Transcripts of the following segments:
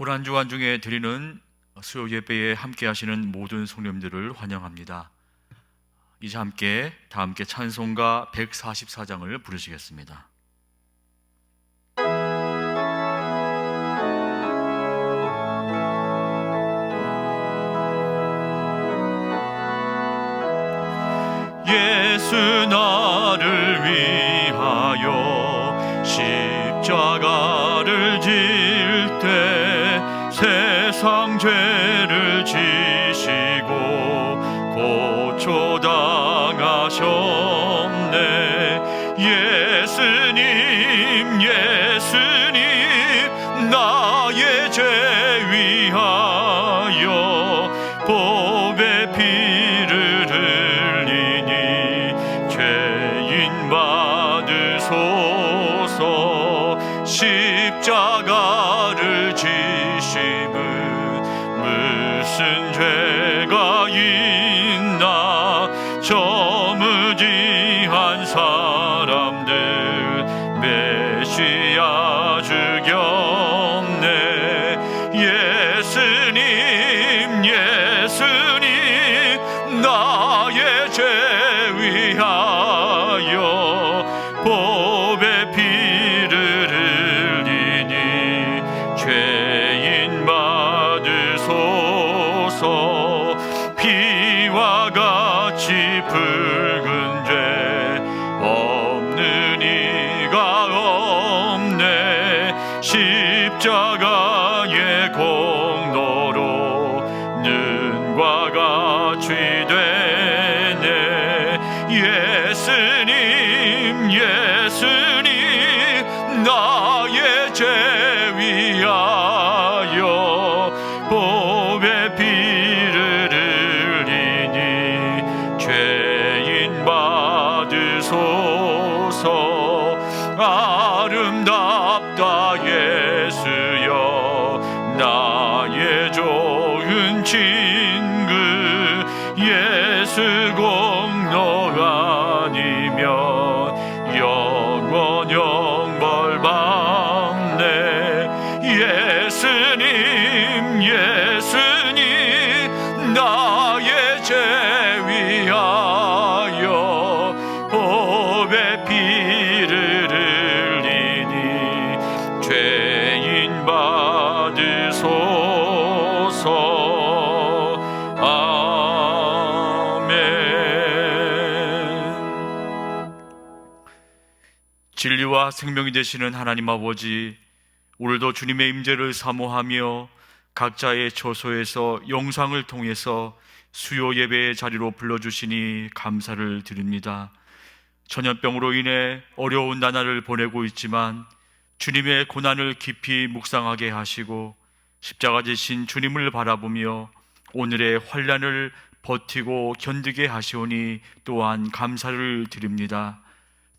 고난주간 중에 드리는 수요 예배에 함께 하시는 모든 성도님들을 환영합니다. 이제 다 함께 찬송가 144장을 부르시겠습니다. 예수 나를 위하여 십자가를 질 때 세상 죄를 지시고 고초당하셨네. 예수님 나의 죄 위하여 보배 피를 흘리니 죄인 받으소서. 십자가를 지심은 무슨 죄가 있나. 저 무지한 사람들 메시아 죽였네. 예수님 나의 죄 위하여 보배 피를 흘리니 죄인 받으소서. 피와 같이 붉은 죄 없는 이가 없네. 십자가의 공로로 눈과 같이 되네. 예수님 나의 죄 위하여 보배 피를 흘리니 죄인 받으소서. 아름답다 예수여 나의 좋은 친구. 예수 공로 아니면 영원 영벌 받네. 예수님 나의 죄 위하여 보배 피를 흘리니 죄인 받으소서. 아멘. 진리와 생명이 되시는 하나님 아버지, 오늘도 주님의 임재를 사모하며 각자의 처소에서 영상을 통해서 수요 예배의 자리로 불러주시니 감사를 드립니다. 전염병으로 인해 어려운 나날을 보내고 있지만 주님의 고난을 깊이 묵상하게 하시고 십자가 지신 주님을 바라보며 오늘의 환난을 버티고 견디게 하시오니 또한 감사를 드립니다.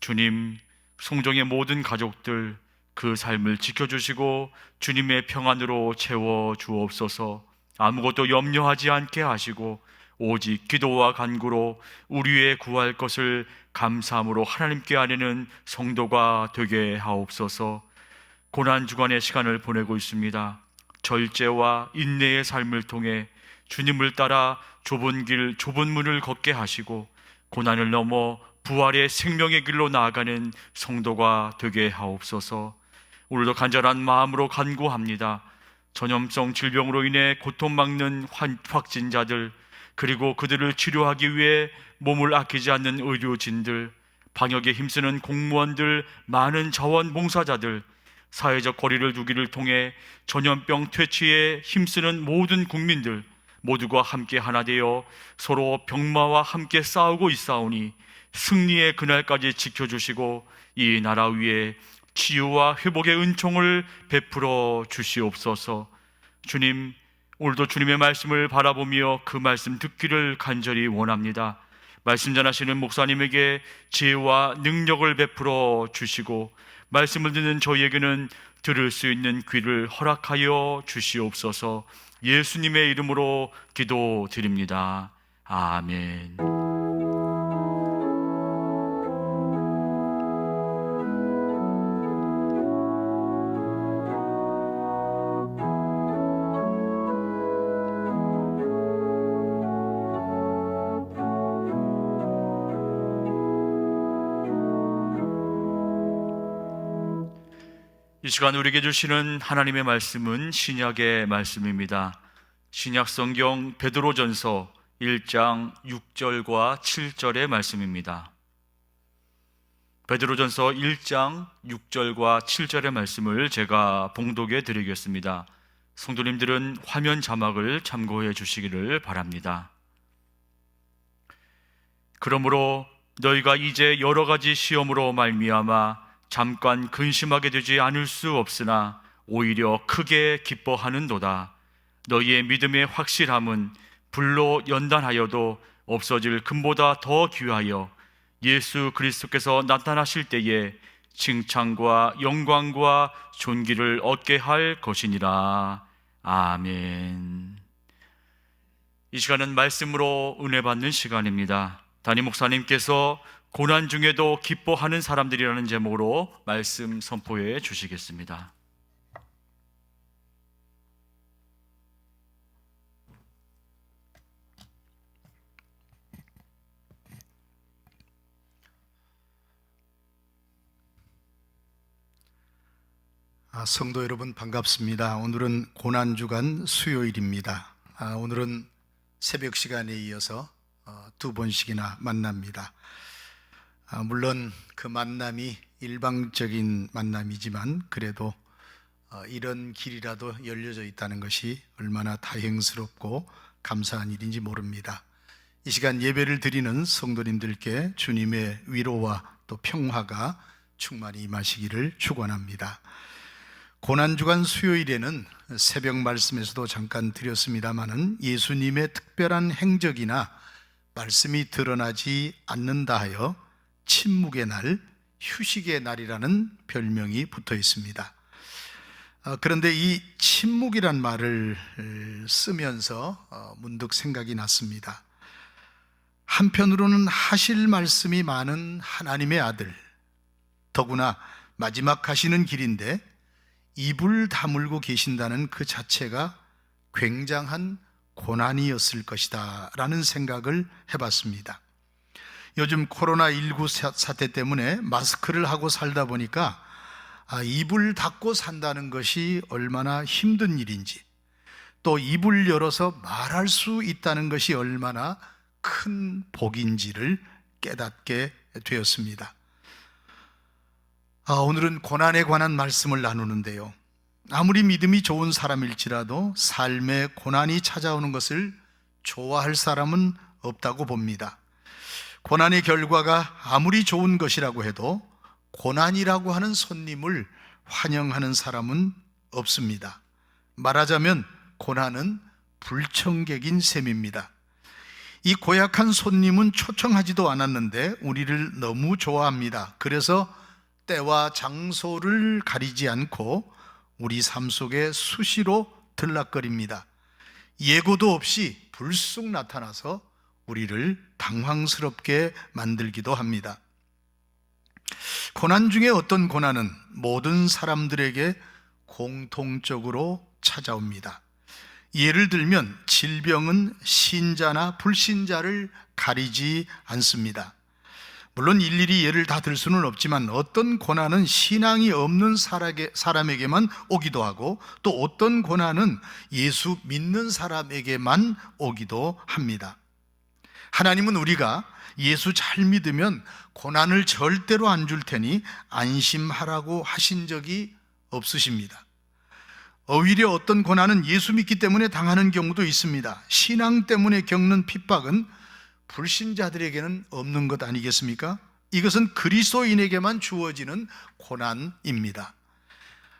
주님, 송정의 모든 가족들 그 삶을 지켜주시고 주님의 평안으로 채워 주옵소서. 아무것도 염려하지 않게 하시고 오직 기도와 간구로 우리의 구할 것을 감사함으로 하나님께 아뢰는 성도가 되게 하옵소서. 고난주간의 시간을 보내고 있습니다. 절제와 인내의 삶을 통해 주님을 따라 좁은 길, 좁은 문을 걷게 하시고 고난을 넘어 부활의 생명의 길로 나아가는 성도가 되게 하옵소서. 오늘도 간절한 마음으로 간구합니다. 전염성 질병으로 인해 고통받는 확진자들, 그리고 그들을 치료하기 위해 몸을 아끼지 않는 의료진들, 방역에 힘쓰는 공무원들, 많은 자원봉사자들, 사회적 거리를 두기를 통해 전염병 퇴치에 힘쓰는 모든 국민들 모두가 함께 하나 되어 서로 병마와 함께 싸우고 있사오니 승리의 그날까지 지켜주시고 이 나라 위에 치유와 회복의 은총을 베풀어 주시옵소서. 주님, 오늘도 주님의 말씀을 바라보며 그 말씀 듣기를 간절히 원합니다. 말씀 전하시는 목사님에게 지혜와 능력을 베풀어 주시고 말씀을 듣는 저희에게는 들을 수 있는 귀를 허락하여 주시옵소서. 예수님의 이름으로 기도드립니다. 아멘. 이 시간 우리에게 주시는 하나님의 말씀은 신약의 말씀입니다. 신약 성경 베드로전서 1장 6절과 7절의 말씀입니다. 베드로전서 1장 6절과 7절의 말씀을 제가 봉독해 드리겠습니다. 성도님들은 화면 자막을 참고해 주시기를 바랍니다. 그러므로 너희가 이제 여러 가지 시험으로 말미암아 잠깐 근심하게 되지 않을 수 없으나 오히려 크게 기뻐하는도다. 너희의 믿음의 확실함은 불로 연단하여도 없어질 금보다 더 귀하여 예수 그리스도께서 나타나실 때에 칭찬과 영광과 존귀를 얻게 할 것이니라. 아멘. 이 시간은 말씀으로 은혜 받는 시간입니다. 담임 목사님께서 고난 중에도 기뻐하는 사람들이라는 제목으로 말씀 선포해 주시겠습니다. 성도 여러분 반갑습니다. 오늘은 고난주간 수요일입니다. 오늘은 새벽 시간에 이어서 두 번씩이나 만납니다. 물론 그 만남이 일방적인 만남이지만 그래도 이런 길이라도 열려져 있다는 것이 얼마나 다행스럽고 감사한 일인지 모릅니다. 이 시간 예배를 드리는 성도님들께 주님의 위로와 또 평화가 충만히 임하시기를 축원합니다. 고난주간 수요일에는 새벽 말씀에서도 잠깐 드렸습니다마는 예수님의 특별한 행적이나 말씀이 드러나지 않는다 하여 침묵의 날, 휴식의 날이라는 별명이 붙어 있습니다. 그런데 이 침묵이란 말을 쓰면서 문득 생각이 났습니다. 한편으로는 하실 말씀이 많은 하나님의 아들, 더구나 마지막 가시는 길인데 입을 다물고 계신다는 그 자체가 굉장한 고난이었을 것이다 라는 생각을 해봤습니다. 요즘 코로나19 사태 때문에 마스크를 하고 살다 보니까 입을 닫고 산다는 것이 얼마나 힘든 일인지, 또 입을 열어서 말할 수 있다는 것이 얼마나 큰 복인지를 깨닫게 되었습니다. 오늘은 고난에 관한 말씀을 나누는데요, 아무리 믿음이 좋은 사람일지라도 삶에 고난이 찾아오는 것을 좋아할 사람은 없다고 봅니다. 고난의 결과가 아무리 좋은 것이라고 해도 고난이라고 하는 손님을 환영하는 사람은 없습니다. 말하자면 고난은 불청객인 셈입니다. 이 고약한 손님은 초청하지도 않았는데 우리를 너무 좋아합니다. 그래서 때와 장소를 가리지 않고 우리 삶 속에 수시로 들락거립니다. 예고도 없이 불쑥 나타나서 우리를 당황스럽게 만들기도 합니다. 고난 중에 어떤 고난은 모든 사람들에게 공통적으로 찾아옵니다. 예를 들면 질병은 신자나 불신자를 가리지 않습니다. 물론 일일이 예를 다 들 수는 없지만 어떤 고난은 신앙이 없는 사람에게만 오기도 하고 또 어떤 고난은 예수 믿는 사람에게만 오기도 합니다. 하나님은 우리가 예수 잘 믿으면 고난을 절대로 안 줄 테니 안심하라고 하신 적이 없으십니다. 오히려 어떤 고난은 예수 믿기 때문에 당하는 경우도 있습니다. 신앙 때문에 겪는 핍박은 불신자들에게는 없는 것 아니겠습니까? 이것은 그리스도인에게만 주어지는 고난입니다.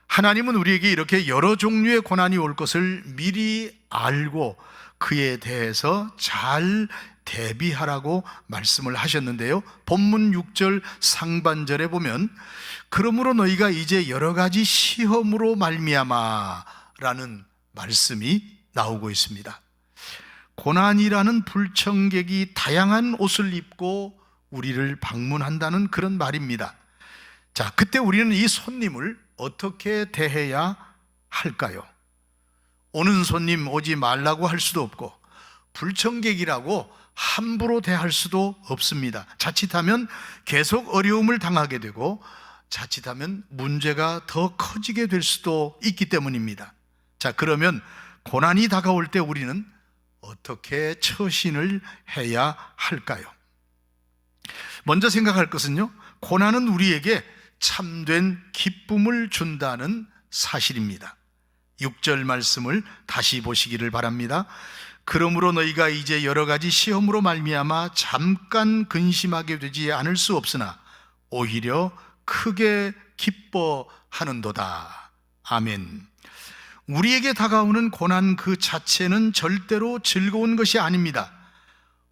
하나님은 우리에게 이렇게 여러 종류의 고난이 올 것을 미리 알고 그에 대해서 잘 대비하라고 말씀을 하셨는데요, 본문 6절 상반절에 보면 그러므로 너희가 이제 여러 가지 시험으로 말미암아 라는 말씀이 나오고 있습니다. 고난이라는 불청객이 다양한 옷을 입고 우리를 방문한다는 그런 말입니다. 자, 그때 우리는 이 손님을 어떻게 대해야 할까요? 오는 손님 오지 말라고 할 수도 없고 불청객이라고 함부로 대할 수도 없습니다. 자칫하면 계속 어려움을 당하게 되고 자칫하면 문제가 더 커지게 될 수도 있기 때문입니다. 자, 그러면 고난이 다가올 때 우리는 어떻게 처신을 해야 할까요? 먼저 생각할 것은요, 고난은 우리에게 참된 기쁨을 준다는 사실입니다. 6절 말씀을 다시 보시기를 바랍니다. 그러므로 너희가 이제 여러 가지 시험으로 말미암아 잠깐 근심하게 되지 않을 수 없으나 오히려 크게 기뻐하는도다. 아멘. 우리에게 다가오는 고난 그 자체는 절대로 즐거운 것이 아닙니다.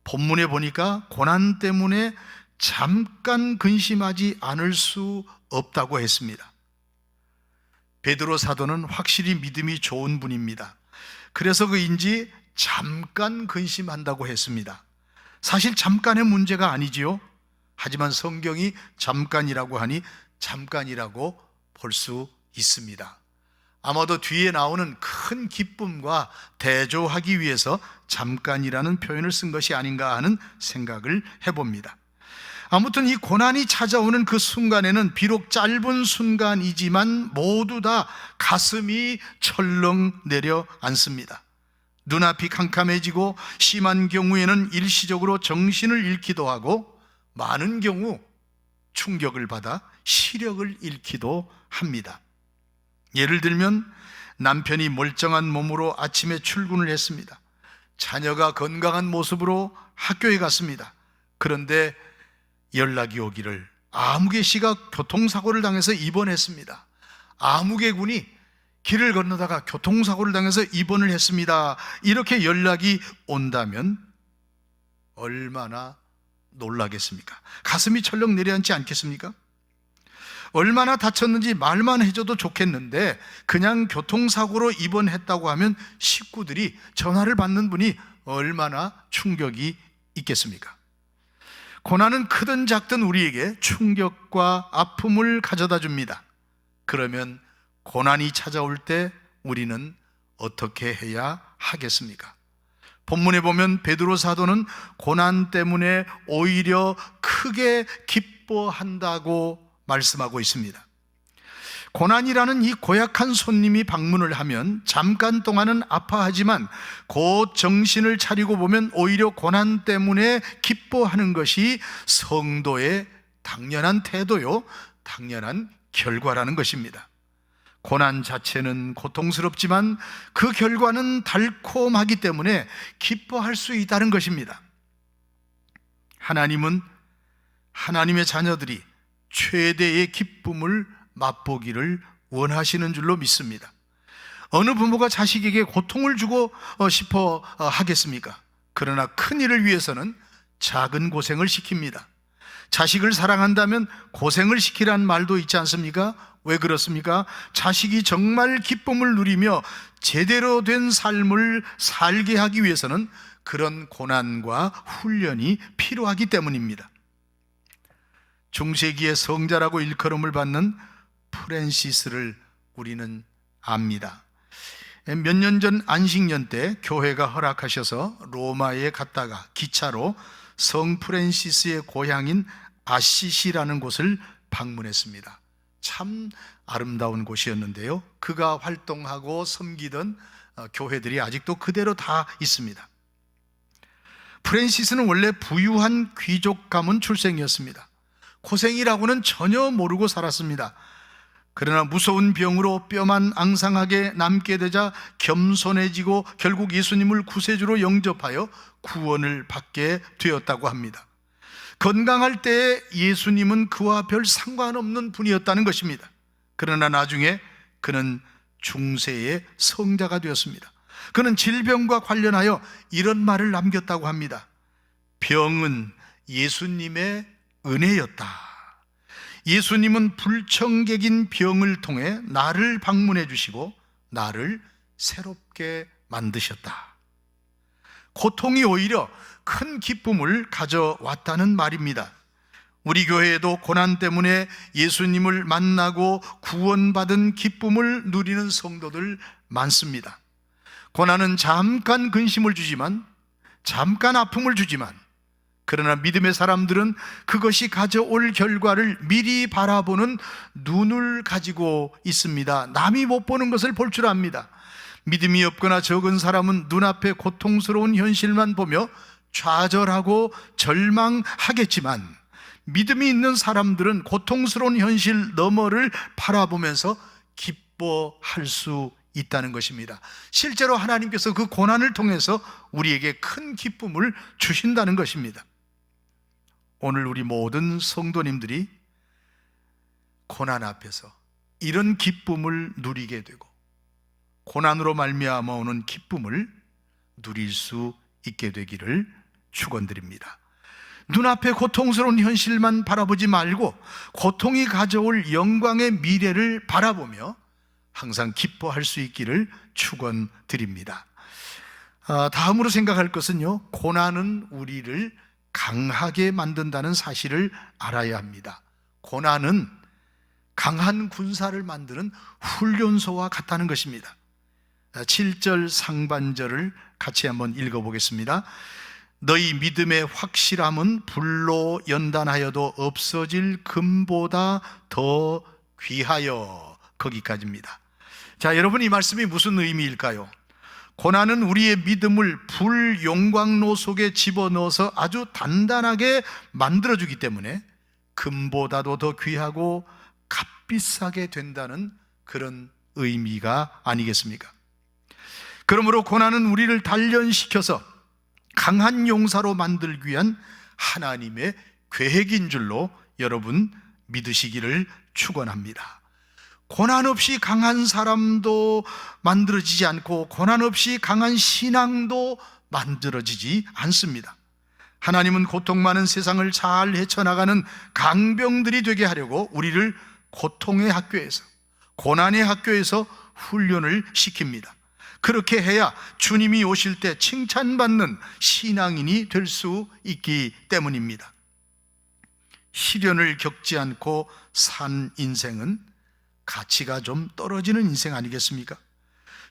본문에 보니까 고난 때문에 잠깐 근심하지 않을 수 없다고 했습니다. 베드로 사도는 확실히 믿음이 좋은 분입니다. 그래서 그인지 잠깐 근심한다고 했습니다. 사실 잠깐의 문제가 아니지요. 하지만 성경이 잠깐이라고 하니 잠깐이라고 볼 수 있습니다. 아마도 뒤에 나오는 큰 기쁨과 대조하기 위해서 잠깐이라는 표현을 쓴 것이 아닌가 하는 생각을 해봅니다. 아무튼 이 고난이 찾아오는 그 순간에는 비록 짧은 순간이지만 모두 다 가슴이 철렁 내려앉습니다. 눈앞이 캄캄해지고 심한 경우에는 일시적으로 정신을 잃기도 하고 많은 경우 충격을 받아 시력을 잃기도 합니다. 예를 들면 남편이 멀쩡한 몸으로 아침에 출근을 했습니다. 자녀가 건강한 모습으로 학교에 갔습니다. 그런데 연락이 오기를 아무개 씨가 교통사고를 당해서 입원했습니다. 아무개 군이 길을 건너다가 교통사고를 당해서 입원을 했습니다. 이렇게 연락이 온다면 얼마나 놀라겠습니까? 가슴이 철렁 내려앉지 않겠습니까? 얼마나 다쳤는지 말만 해줘도 좋겠는데 그냥 교통사고로 입원했다고 하면 식구들이 전화를 받는 분이 얼마나 충격이 있겠습니까? 고난은 크든 작든 우리에게 충격과 아픔을 가져다 줍니다. 그러면 고난이 찾아올 때 우리는 어떻게 해야 하겠습니까? 본문에 보면 베드로 사도는 고난 때문에 오히려 크게 기뻐한다고 말씀하고 있습니다. 고난이라는 이 고약한 손님이 방문을 하면 잠깐 동안은 아파하지만 곧 정신을 차리고 보면 오히려 고난 때문에 기뻐하는 것이 성도의 당연한 태도요, 당연한 결과라는 것입니다. 고난 자체는 고통스럽지만 그 결과는 달콤하기 때문에 기뻐할 수 있다는 것입니다. 하나님은 하나님의 자녀들이 최대의 기쁨을 맛보기를 원하시는 줄로 믿습니다. 어느 부모가 자식에게 고통을 주고 싶어 하겠습니까? 그러나 큰 일을 위해서는 작은 고생을 시킵니다. 자식을 사랑한다면 고생을 시키란 말도 있지 않습니까? 왜 그렇습니까? 자식이 정말 기쁨을 누리며 제대로 된 삶을 살게 하기 위해서는 그런 고난과 훈련이 필요하기 때문입니다. 중세기의 성자라고 일컬음을 받는 프랜시스를 우리는 압니다. 몇 년 전 안식년 때 교회가 허락하셔서 로마에 갔다가 기차로 성 프랜시스의 고향인 아시시라는 곳을 방문했습니다. 참 아름다운 곳이었는데요, 그가 활동하고 섬기던 교회들이 아직도 그대로 다 있습니다. 프랜시스는 원래 부유한 귀족 가문 출생이었습니다. 고생이라고는 전혀 모르고 살았습니다. 그러나 무서운 병으로 뼈만 앙상하게 남게 되자 겸손해지고 결국 예수님을 구세주로 영접하여 구원을 받게 되었다고 합니다. 건강할 때 예수님은 그와 별 상관없는 분이었다는 것입니다. 그러나 나중에 그는 중세의 성자가 되었습니다. 그는 질병과 관련하여 이런 말을 남겼다고 합니다. 병은 예수님의 은혜였다. 예수님은 불청객인 병을 통해 나를 방문해 주시고 나를 새롭게 만드셨다. 고통이 오히려 큰 기쁨을 가져왔다는 말입니다. 우리 교회에도 고난 때문에 예수님을 만나고 구원받은 기쁨을 누리는 성도들 많습니다. 고난은 잠깐 근심을 주지만, 잠깐 아픔을 주지만 그러나 믿음의 사람들은 그것이 가져올 결과를 미리 바라보는 눈을 가지고 있습니다. 남이 못 보는 것을 볼 줄 압니다. 믿음이 없거나 적은 사람은 눈앞에 고통스러운 현실만 보며 좌절하고 절망하겠지만, 믿음이 있는 사람들은 고통스러운 현실 너머를 바라보면서 기뻐할 수 있다는 것입니다. 실제로 하나님께서 그 고난을 통해서 우리에게 큰 기쁨을 주신다는 것입니다. 오늘 우리 모든 성도님들이 고난 앞에서 이런 기쁨을 누리게 되고, 고난으로 말미암아 오는 기쁨을 누릴 수 있게 되기를 축원드립니다. 눈앞에 고통스러운 현실만 바라보지 말고 고통이 가져올 영광의 미래를 바라보며 항상 기뻐할 수 있기를 축원드립니다. 다음으로 생각할 것은요, 고난은 우리를 강하게 만든다는 사실을 알아야 합니다. 고난은 강한 군사를 만드는 훈련소와 같다는 것입니다. 7절 상반절을 같이 한번 읽어보겠습니다. 너희 믿음의 확실함은 불로 연단하여도 없어질 금보다 더 귀하여. 거기까지입니다. 자, 여러분, 이 말씀이 무슨 의미일까요? 고난은 우리의 믿음을 불 용광로 속에 집어넣어서 아주 단단하게 만들어주기 때문에 금보다도 더 귀하고 값비싸게 된다는 그런 의미가 아니겠습니까? 그러므로 고난은 우리를 단련시켜서 강한 용사로 만들기 위한 하나님의 계획인 줄로 여러분 믿으시기를 축원합니다. 고난 없이 강한 사람도 만들어지지 않고 고난 없이 강한 신앙도 만들어지지 않습니다. 하나님은 고통 많은 세상을 잘 헤쳐나가는 강병들이 되게 하려고 우리를 고통의 학교에서, 고난의 학교에서 훈련을 시킵니다. 그렇게 해야 주님이 오실 때 칭찬받는 신앙인이 될 수 있기 때문입니다. 시련을 겪지 않고 산 인생은 가치가 좀 떨어지는 인생 아니겠습니까?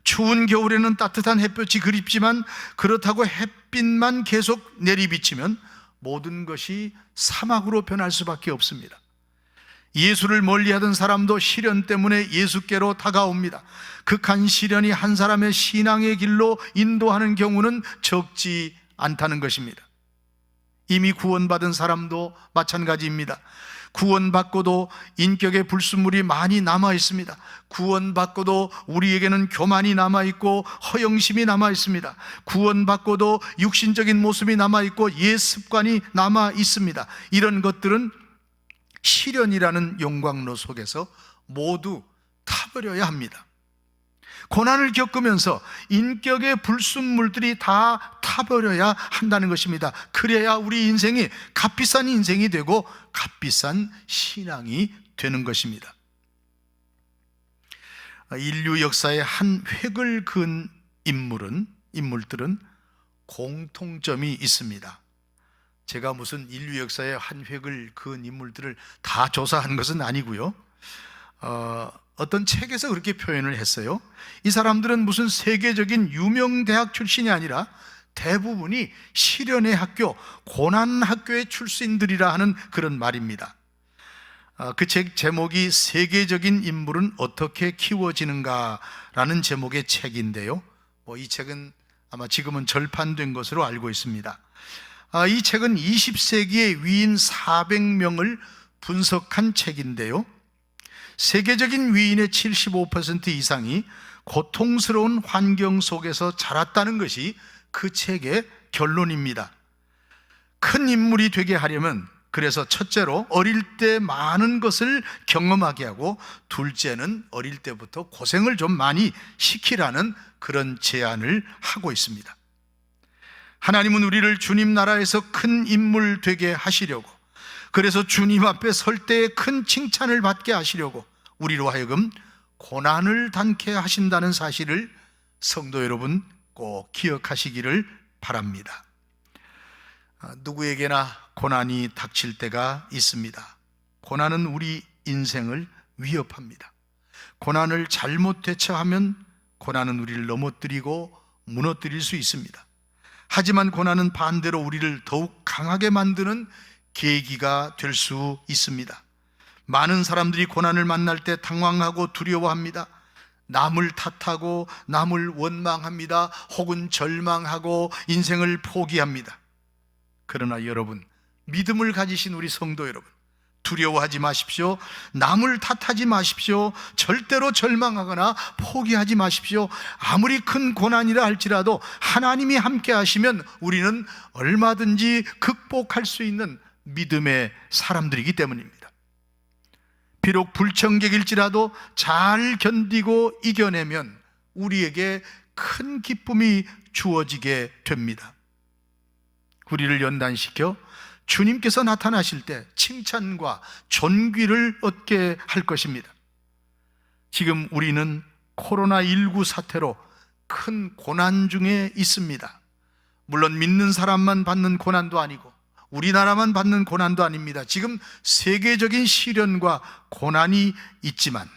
추운 겨울에는 따뜻한 햇볕이 그립지만 그렇다고 햇빛만 계속 내리비치면 모든 것이 사막으로 변할 수밖에 없습니다. 예수를 멀리하던 사람도 시련 때문에 예수께로 다가옵니다. 극한 시련이 한 사람의 신앙의 길로 인도하는 경우는 적지 않다는 것입니다. 이미 구원받은 사람도 마찬가지입니다. 구원받고도 인격의 불순물이 많이 남아 있습니다. 구원받고도 우리에게는 교만이 남아 있고 허영심이 남아 있습니다. 구원받고도 육신적인 모습이 남아 있고 옛 습관이 남아 있습니다. 이런 것들은 시련이라는 용광로 속에서 모두 타버려야 합니다. 고난을 겪으면서 인격의 불순물들이 다 타버려야 한다는 것입니다. 그래야 우리 인생이 값비싼 인생이 되고 값비싼 신앙이 되는 것입니다. 인류 역사의 한 획을 그은 인물들은 공통점이 있습니다. 제가 무슨 인류 역사의 한 획을 그은 인물들을 다 조사한 것은 아니고요. 어떤 책에서 그렇게 표현을 했어요. 이 사람들은 무슨 세계적인 유명 대학 출신이 아니라 대부분이 시련의 학교, 고난 학교의 출신들이라 하는 그런 말입니다. 그 책 제목이 세계적인 인물은 어떻게 키워지는가라는 제목의 책인데요. 이 책은 아마 지금은 절판된 것으로 알고 있습니다. 이 책은 20세기의 위인 400명을 분석한 책인데요. 세계적인 위인의 75% 이상이 고통스러운 환경 속에서 자랐다는 것이 그 책의 결론입니다. 큰 인물이 되게 하려면, 그래서 첫째로 어릴 때 많은 것을 경험하게 하고, 둘째는 어릴 때부터 고생을 좀 많이 시키라는 그런 제안을 하고 있습니다. 하나님은 우리를 주님 나라에서 큰 인물 되게 하시려고, 그래서 주님 앞에 설 때에 큰 칭찬을 받게 하시려고 우리로 하여금 고난을 당케 하신다는 사실을 성도 여러분 꼭 기억하시기를 바랍니다. 누구에게나 고난이 닥칠 때가 있습니다. 고난은 우리 인생을 위협합니다. 고난을 잘못 대처하면 고난은 우리를 넘어뜨리고 무너뜨릴 수 있습니다. 하지만 고난은 반대로 우리를 더욱 강하게 만드는 계기가 될 수 있습니다. 많은 사람들이 고난을 만날 때 당황하고 두려워합니다. 남을 탓하고 남을 원망합니다. 혹은 절망하고 인생을 포기합니다. 그러나 여러분, 믿음을 가지신 우리 성도 여러분, 두려워하지 마십시오. 남을 탓하지 마십시오. 절대로 절망하거나 포기하지 마십시오. 아무리 큰 고난이라 할지라도 하나님이 함께 하시면 우리는 얼마든지 극복할 수 있는 믿음의 사람들이기 때문입니다. 비록 불청객일지라도 잘 견디고 이겨내면 우리에게 큰 기쁨이 주어지게 됩니다. 우리를 연단시켜 주님께서 나타나실 때 칭찬과 존귀를 얻게 할 것입니다. 지금 우리는 코로나19 사태로 큰 고난 중에 있습니다. 물론 믿는 사람만 받는 고난도 아니고 우리나라만 받는 고난도 아닙니다. 지금 세계적인 시련과 고난이 있지만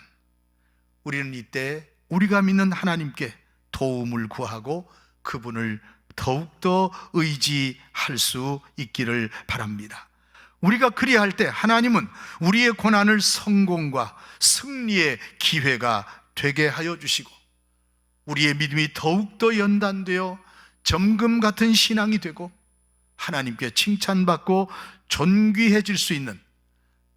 우리는 이때 우리가 믿는 하나님께 도움을 구하고 그분을 더욱더 의지할 수 있기를 바랍니다. 우리가 그리할 때 하나님은 우리의 고난을 성공과 승리의 기회가 되게 하여 주시고 우리의 믿음이 더욱더 연단되어 점금 같은 신앙이 되고 하나님께 칭찬받고 존귀해질 수 있는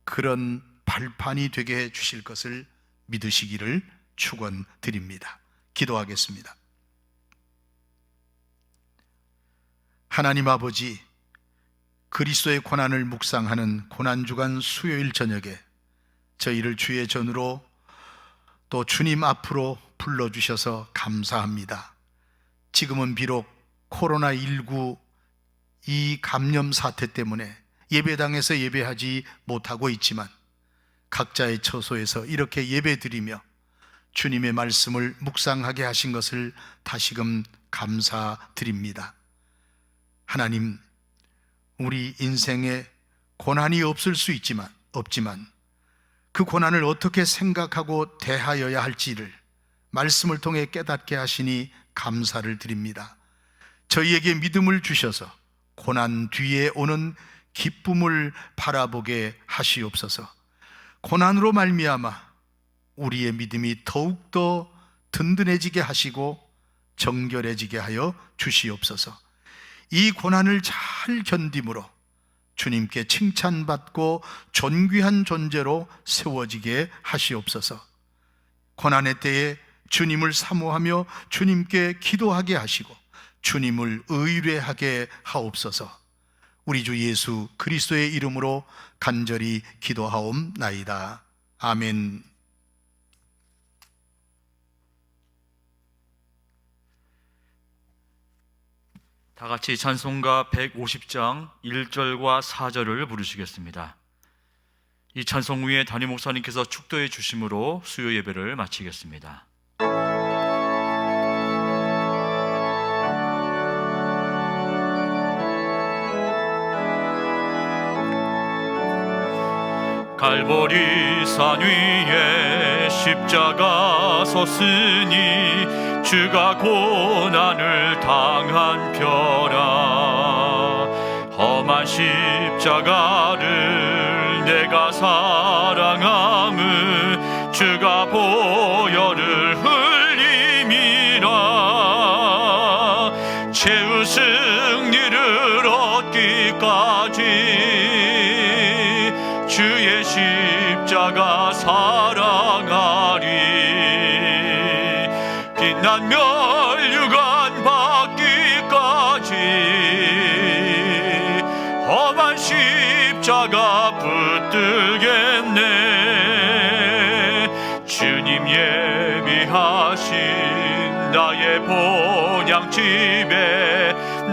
그런 발판이 되게 해 주실 것을 믿으시기를 축원드립니다. 기도하겠습니다. 하나님 아버지, 그리스도의 고난을 묵상하는 고난주간 수요일 저녁에 저희를 주의 전으로 또 주님 앞으로 불러주셔서 감사합니다. 지금은 비록 코로나19 이 감염 사태 때문에 예배당에서 예배하지 못하고 있지만 각자의 처소에서 이렇게 예배드리며 주님의 말씀을 묵상하게 하신 것을 다시금 감사드립니다. 하나님, 우리 인생에 고난이 없을 수 없지만 그 고난을 어떻게 생각하고 대하여야 할지를 말씀을 통해 깨닫게 하시니 감사를 드립니다. 저희에게 믿음을 주셔서 고난 뒤에 오는 기쁨을 바라보게 하시옵소서. 고난으로 말미암아 우리의 믿음이 더욱더 든든해지게 하시고 정결해지게 하여 주시옵소서. 이 고난을 잘 견딤으로 주님께 칭찬받고 존귀한 존재로 세워지게 하시옵소서. 고난의 때에 주님을 사모하며 주님께 기도하게 하시고 주님을 의뢰하게 하옵소서. 우리 주 예수 그리스도의 이름으로 간절히 기도하옵나이다. 아멘. 다 같이 찬송가 150장 1절과 4절을 부르시겠습니다. 이 찬송 후에 담임 목사님께서 축도해 주심으로 수요 예배를 마치겠습니다. 갈보리 산 위에 십자가 섰으니 주가 고난을 당한 벼라. 험한 십자가를 내가 사랑함은 주가 보혈을 흘림이라. 최후 승리를 얻기까지 주의 십자가 사랑하리. 빛난 멸류관 받기까지 험한 십자가 붙들겠네. 주님 예비하신 나의 본향집에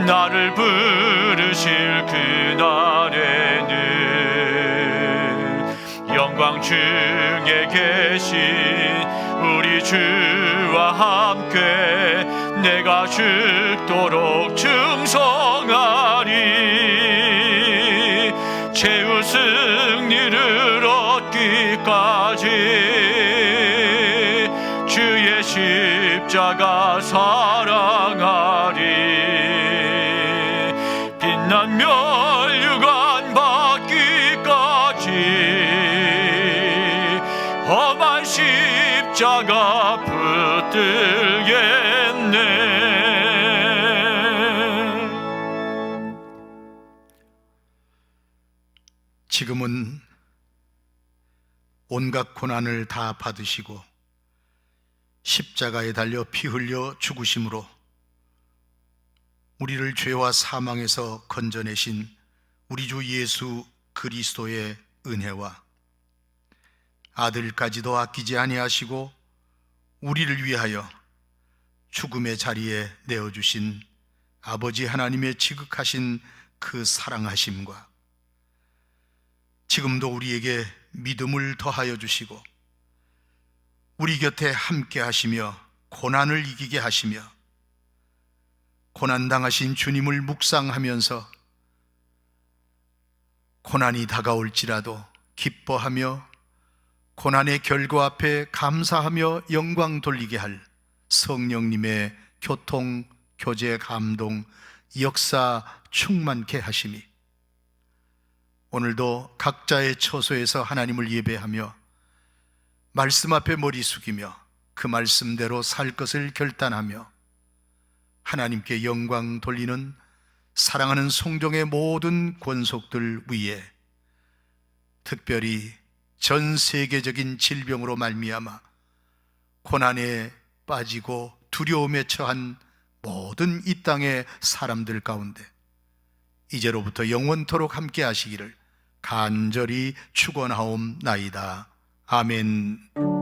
나를 부르실 그날에는 영광 중에 계신 우리 주와 함께 내가 죽도록 충성하리. 최후 승리를 얻기까지 주의 십자가 사랑하리. 십자가 붙들겠네. 지금은 온갖 고난을 다 받으시고 십자가에 달려 피 흘려 죽으심으로 우리를 죄와 사망에서 건져내신 우리 주 예수 그리스도의 은혜와 아들까지도 아끼지 아니하시고 우리를 위하여 죽음의 자리에 내어주신 아버지 하나님의 지극하신 그 사랑하심과 지금도 우리에게 믿음을 더하여 주시고 우리 곁에 함께 하시며 고난을 이기게 하시며 고난당하신 주님을 묵상하면서 고난이 다가올지라도 기뻐하며 고난의 결과 앞에 감사하며 영광 돌리게 할 성령님의 교통, 교제, 감동, 역사 충만케 하심이 오늘도 각자의 처소에서 하나님을 예배하며 말씀 앞에 머리 숙이며 그 말씀대로 살 것을 결단하며 하나님께 영광 돌리는 사랑하는 성종의 모든 권속들 위에 특별히 전 세계적인 질병으로 말미암아 고난에 빠지고 두려움에 처한 모든 이 땅의 사람들 가운데 이제로부터 영원토록 함께 하시기를 간절히 축원하옵나이다. 아멘.